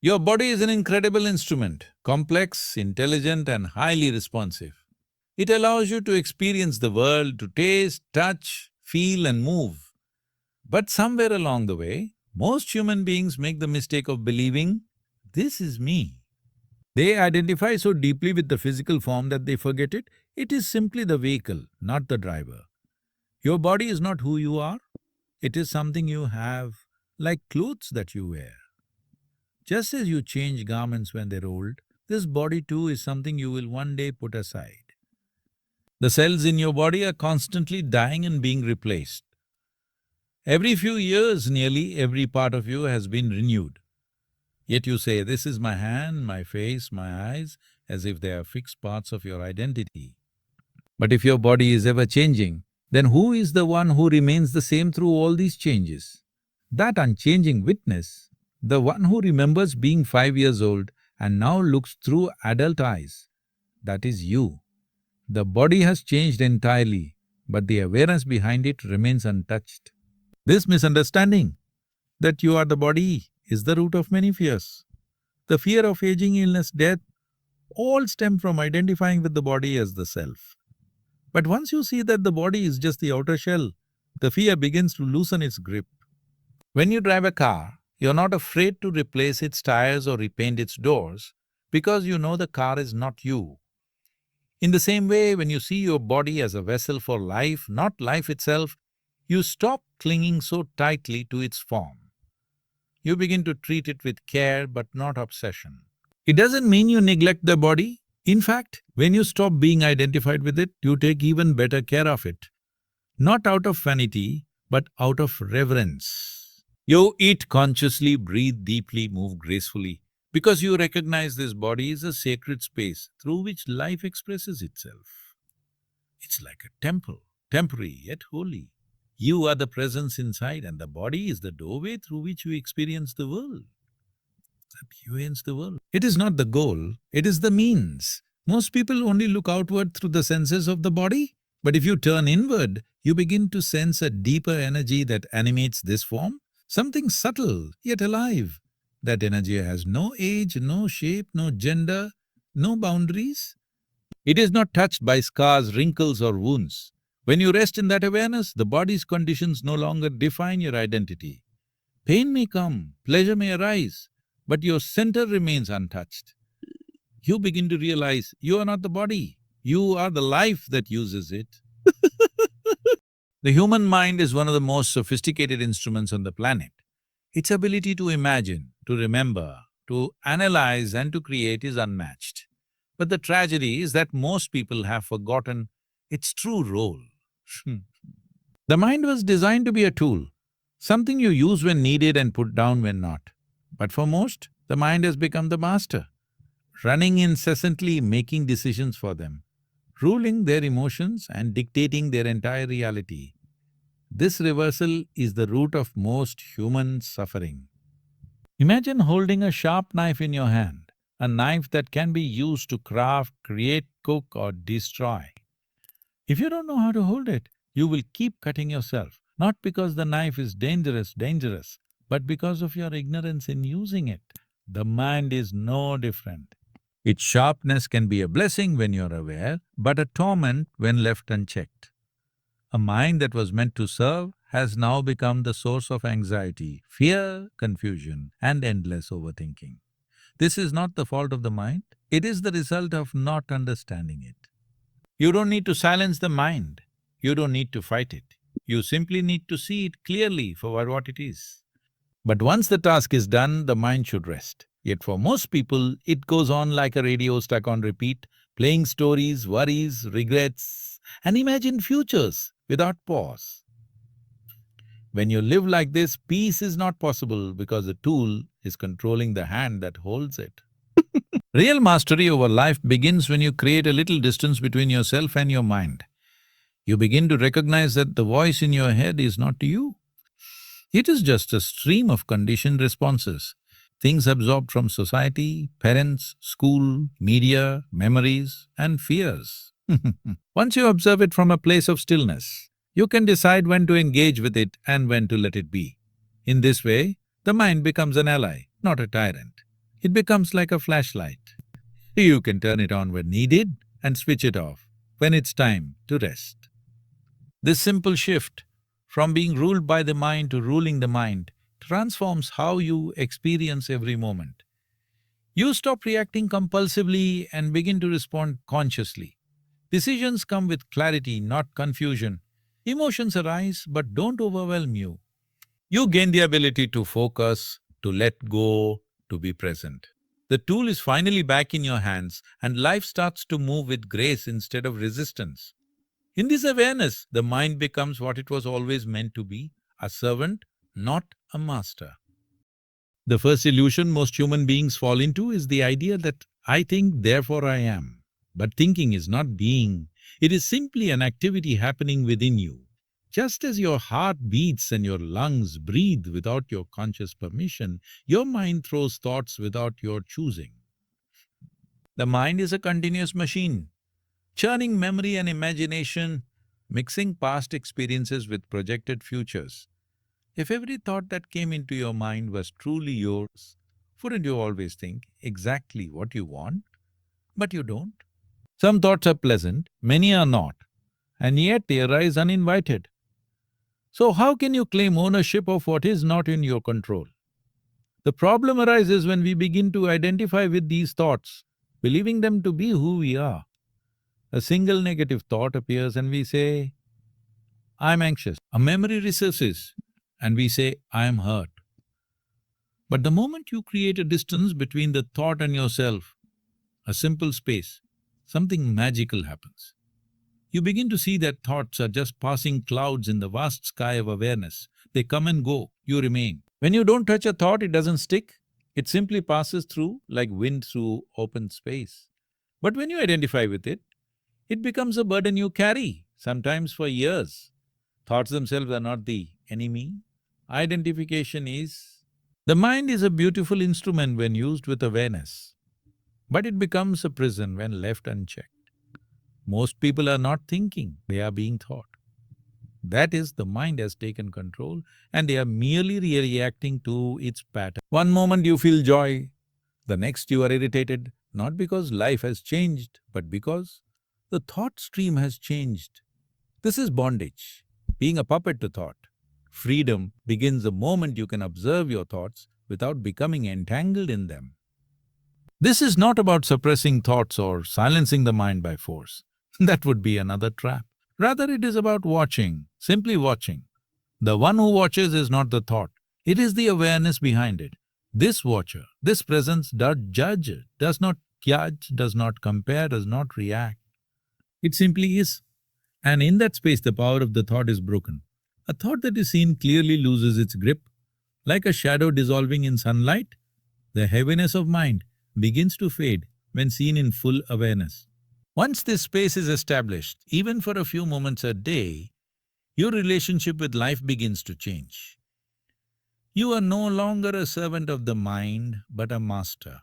Your body is an incredible instrument, complex, intelligent, and highly responsive. It allows you to experience the world, to taste, touch, feel, and move. But somewhere along the way, most human beings make the mistake of believing, this is me. They identify so deeply with the physical form that they forget it. It is simply the vehicle, not the driver. Your body is not who you are, it is something you have, like clothes that you wear. Just as you change garments when they're old, this body too is something you will one day put aside. The cells in your body are constantly dying and being replaced. Every few years, nearly every part of you has been renewed. Yet you say, this is my hand, my face, my eyes, as if they are fixed parts of your identity. But if your body is ever changing, then who is the one who remains the same through all these changes? That unchanging witness, the one who remembers being 5 years old and now looks through adult eyes, that is you. The body has changed entirely, but the awareness behind it remains untouched. This misunderstanding that you are the body is the root of many fears. The fear of aging, illness, death all stem from identifying with the body as the self. But once you see that the body is just the outer shell, the fear begins to loosen its grip. When you drive a car, you're not afraid to replace its tires or repaint its doors because you know the car is not you. In the same way, when you see your body as a vessel for life, not life itself, you stop clinging so tightly to its form. You begin to treat it with care but not obsession. It doesn't mean you neglect the body. In fact, when you stop being identified with it, you take even better care of it. Not out of vanity, but out of reverence. You eat consciously, breathe deeply, move gracefully, because you recognize this body is a sacred space through which life expresses itself. It's like a temple, temporary yet holy. You are the presence inside, and the body is the doorway through which you experience the world. It is not the goal, it is the means. Most people only look outward through the senses of the body, but if you turn inward, you begin to sense a deeper energy that animates this form, something subtle yet alive. That energy has no age, no shape, no gender, no boundaries. It is not touched by scars, wrinkles or wounds. When you rest in that awareness, the body's conditions no longer define your identity. Pain may come, pleasure may arise, but your center remains untouched. You begin to realize you are not the body, you are the life that uses it. The human mind is one of the most sophisticated instruments on the planet. Its ability to imagine, to remember, to analyze and to create is unmatched. But the tragedy is that most people have forgotten its true role. The mind was designed to be a tool, something you use when needed and put down when not. But for most, the mind has become the master, running incessantly, making decisions for them, ruling their emotions and dictating their entire reality. This reversal is the root of most human suffering. Imagine holding a sharp knife in your hand, a knife that can be used to craft, create, cook or destroy. If you don't know how to hold it, you will keep cutting yourself, not because the knife is dangerous, but because of your ignorance in using it. The mind is no different. Its sharpness can be a blessing when you're aware, but a torment when left unchecked. A mind that was meant to serve has now become the source of anxiety, fear, confusion, and endless overthinking. This is not the fault of the mind, it is the result of not understanding it. You don't need to silence the mind, you don't need to fight it. You simply need to see it clearly for what it is. But once the task is done, the mind should rest. Yet for most people, it goes on like a radio stuck on repeat, playing stories, worries, regrets, and imagined futures without pause. When you live like this, peace is not possible because the tool is controlling the hand that holds it. Real mastery over life begins when you create a little distance between yourself and your mind. You begin to recognize that the voice in your head is not you. It is just a stream of conditioned responses, things absorbed from society, parents, school, media, memories, and fears. Once you observe it from a place of stillness, you can decide when to engage with it and when to let it be. In this way, the mind becomes an ally, not a tyrant. It becomes like a flashlight. You can turn it on when needed and switch it off when it's time to rest. This simple shift from being ruled by the mind to ruling the mind transforms how you experience every moment. You stop reacting compulsively and begin to respond consciously. Decisions come with clarity, not confusion. Emotions arise but don't overwhelm you. You gain the ability to focus, to let go, to be present. The tool is finally back in your hands and life starts to move with grace instead of resistance. In this awareness, the mind becomes what it was always meant to be, a servant, not a master. The first illusion most human beings fall into is the idea that I think, therefore I am. But thinking is not being, it is simply an activity happening within you. Just as your heart beats and your lungs breathe without your conscious permission, your mind throws thoughts without your choosing. The mind is a continuous machine, churning memory and imagination, mixing past experiences with projected futures. If every thought that came into your mind was truly yours, wouldn't you always think exactly what you want? But you don't. Some thoughts are pleasant, many are not, and yet they arise uninvited. So how can you claim ownership of what is not in your control? The problem arises when we begin to identify with these thoughts, believing them to be who we are. A single negative thought appears and we say, I'm anxious. A memory resurfaces and we say, I am hurt. But the moment you create a distance between the thought and yourself, a simple space, something magical happens. You begin to see that thoughts are just passing clouds in the vast sky of awareness. They come and go, you remain. When you don't touch a thought, it doesn't stick. It simply passes through like wind through open space. But when you identify with it becomes a burden you carry, sometimes for years. Thoughts themselves are not the enemy. Identification is. The mind is a beautiful instrument when used with awareness, but it becomes a prison when left unchecked. Most people are not thinking, they are being thought. That is, the mind has taken control and they are merely reacting to its pattern. One moment you feel joy, the next you are irritated, not because life has changed, but because the thought stream has changed. This is bondage, being a puppet to thought. Freedom begins the moment you can observe your thoughts without becoming entangled in them. This is not about suppressing thoughts or silencing the mind by force. That would be another trap. Rather, it is about watching, simply watching. The one who watches is not the thought, it is the awareness behind it. This watcher, this presence does judge, does not judge, does not compare, does not react. It simply is. And in that space, the power of the thought is broken. A thought that is seen clearly loses its grip. Like a shadow dissolving in sunlight, the heaviness of mind begins to fade when seen in full awareness. Once this space is established, even for a few moments a day, your relationship with life begins to change. You are no longer a servant of the mind, but a master.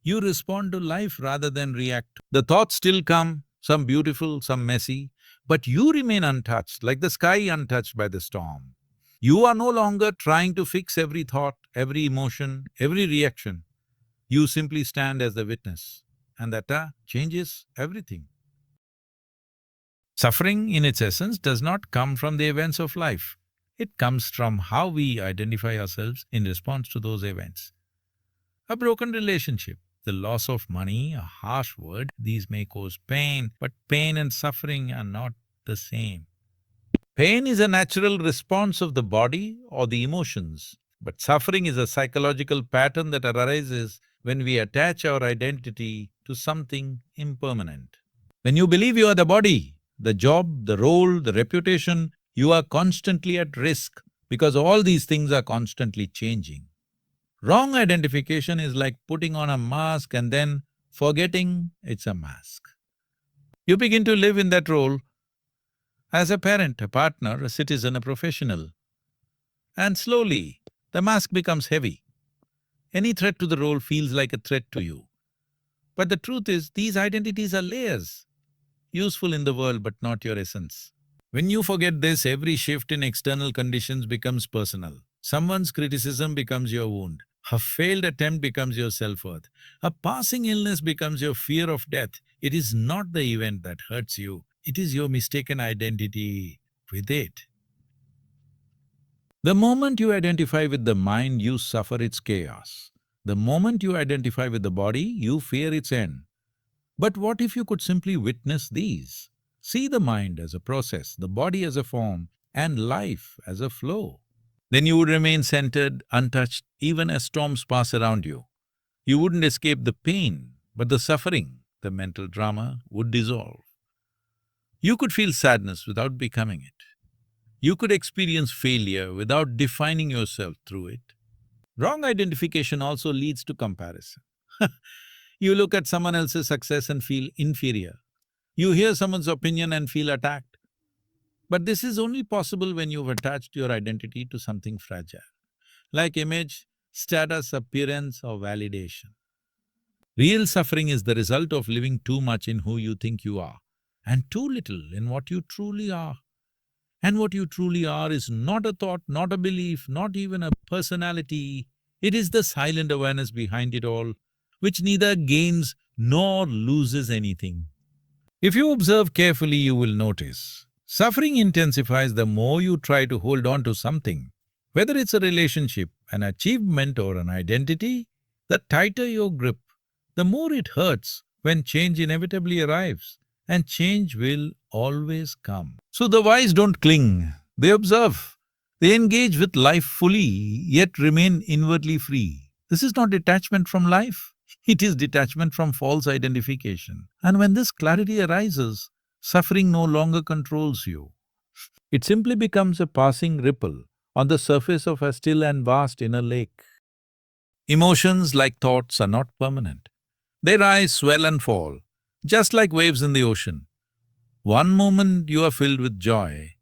You respond to life rather than react. The thoughts still come, some beautiful, some messy, but you remain untouched, like the sky untouched by the storm. You are no longer trying to fix every thought, every emotion, every reaction. You simply stand as the witness, and that changes everything. Suffering, in its essence, does not come from the events of life. It comes from how we identify ourselves in response to those events. A broken relationship, the loss of money, a harsh word, these may cause pain, but pain and suffering are not the same. Pain is a natural response of the body or the emotions, but suffering is a psychological pattern that arises when we attach our identity to something impermanent. When you believe you are the body, the job, the role, the reputation, you are constantly at risk because all these things are constantly changing. Wrong identification is like putting on a mask and then forgetting it's a mask. You begin to live in that role as a parent, a partner, a citizen, a professional. And slowly, the mask becomes heavy. Any threat to the role feels like a threat to you. But the truth is, these identities are layers, useful in the world but not your essence. When you forget this, every shift in external conditions becomes personal. Someone's criticism becomes your wound. A failed attempt becomes your self-worth. A passing illness becomes your fear of death. It is not the event that hurts you. It is your mistaken identity with it. The moment you identify with the mind, you suffer its chaos. The moment you identify with the body, you fear its end. But what if you could simply witness these? See the mind as a process, the body as a form, and life as a flow. Then you would remain centered, untouched, even as storms pass around you. You wouldn't escape the pain, but the suffering, the mental drama, would dissolve. You could feel sadness without becoming it. You could experience failure without defining yourself through it. Wrong identification also leads to comparison. You look at someone else's success and feel inferior. You hear someone's opinion and feel attacked. But this is only possible when you've attached your identity to something fragile, like image, status, appearance, or validation. Real suffering is the result of living too much in who you think you are, and too little in what you truly are. And what you truly are is not a thought, not a belief, not even a personality. It is the silent awareness behind it all, which neither gains nor loses anything. If you observe carefully, you will notice suffering intensifies the more you try to hold on to something. Whether it's a relationship, an achievement, or an identity, the tighter your grip, the more it hurts when change inevitably arrives, and change will always come. So the wise don't cling, they observe. They engage with life fully, yet remain inwardly free. This is not detachment from life, it is detachment from false identification. And when this clarity arises, suffering no longer controls you. It simply becomes a passing ripple on the surface of a still and vast inner lake. Emotions, like thoughts, are not permanent. They rise, swell and fall, just like waves in the ocean. One moment you are filled with joy,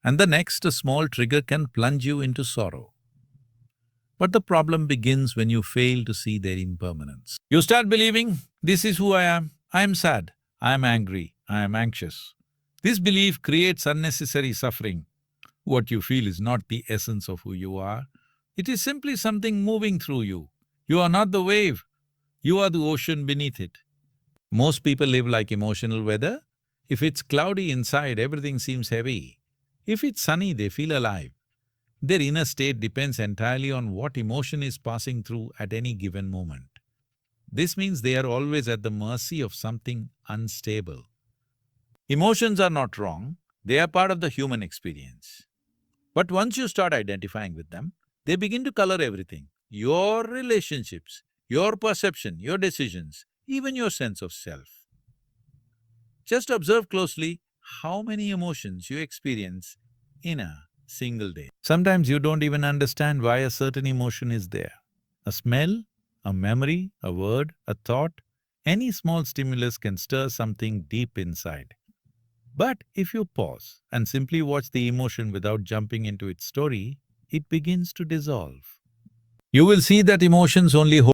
and the next a small trigger can plunge you into sorrow. But the problem begins when you fail to see their impermanence. You start believing, this is who I am sad, I am angry, I am anxious. This belief creates unnecessary suffering. What you feel is not the essence of who you are. It is simply something moving through you. You are not the wave, you are the ocean beneath it. Most people live like emotional weather. If it's cloudy inside, everything seems heavy. If it's sunny, they feel alive. Their inner state depends entirely on what emotion is passing through at any given moment. This means they are always at the mercy of something unstable. Emotions are not wrong, they are part of the human experience. But once you start identifying with them, they begin to color everything. Your relationships, your perception, your decisions, even your sense of self. Just observe closely how many emotions you experience in a single day. Sometimes you don't even understand why a certain emotion is there. A smell, a memory, a word, a thought, any small stimulus can stir something deep inside. But if you pause and simply watch the emotion without jumping into its story, it begins to dissolve. You will see that emotions only hold